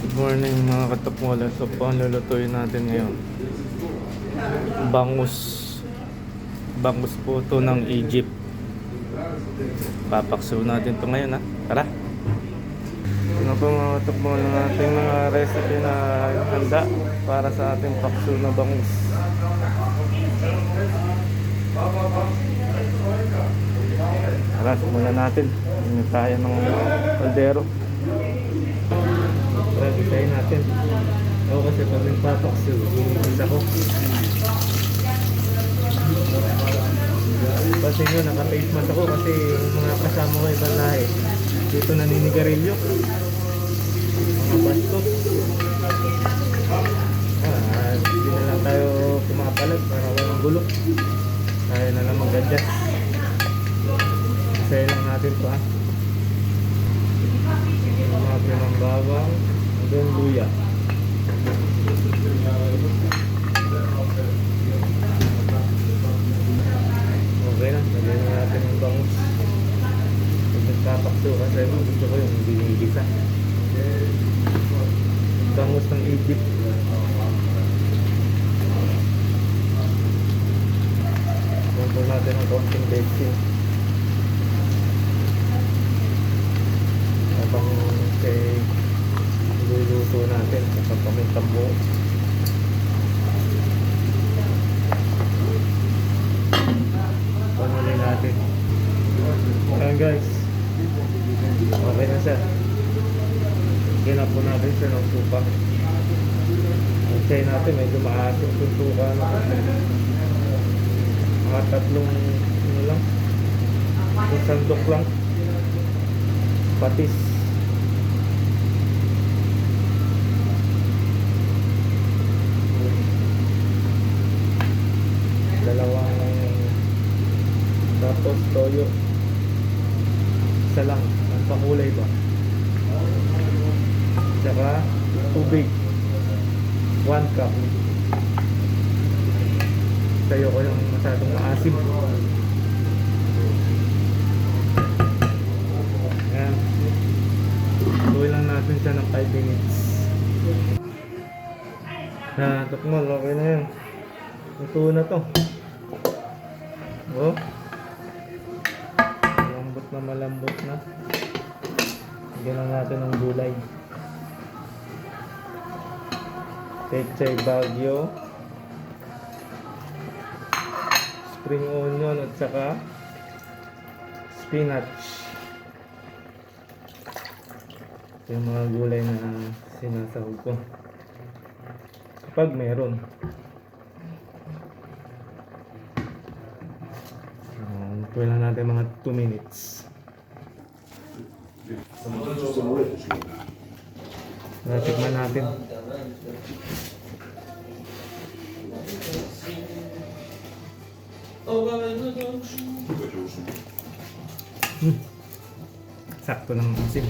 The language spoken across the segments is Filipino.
Good morning mga katapwala. So po ang lulutuin natin ngayon, bangus. Bangus po to ng Egypt. Papakso natin to ngayon, ha. Tara. Ano po mga katapwala natin mga recipe na handa para sa ating pakso na bangus. Tara, simulan natin. Hindi tayo ng kaldero. Try natin. Ako kasi pag nagpapakso, hinigis ako. Kasi nyo, naka-face mask ako kasi yung mga kasama ko ibang lahi. Dito naninigarilyo. Mga bastos. Hindi na lang tayo pumapalag para walang gulo. Tayo na lang mag-adjust. Isayin lang natin pa. Mga pinang bawang. Then luya. Okay na, lagyan na natin yung bangus. Pag nagpapakso kasi gusto ko yung binigisa. Bangus ng Egypt. Punto natin ang konting baking. Habang kay luluto natin sa pamintang buo. Panulin natin. Ayan guys, okay na siya. Ginap po natin siya ng suka. Ang chay natin medyo maasim yung suka na. Mga tatlong ano lang, yung sandok lang, patis. Dalawang, tapos toyo isa lang, ang pakulay ba, tsaka tubig 1 cup. Tayo ko yung masyadong maasim. Ayan, tuloy lang natin siya ng 5 minutes. Tukmol, okay na yun. Ito na to. Oh, malambot na. Lagyan na natin ng gulay. Pechay Baguio, spring onion at saka spinach. Ito yung mga gulay na sinasahog ko kapag meron. Tuloy lang natin mga 2 minutes. Tikman natin. Sakto ng asin.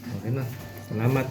Okay na. Salamat.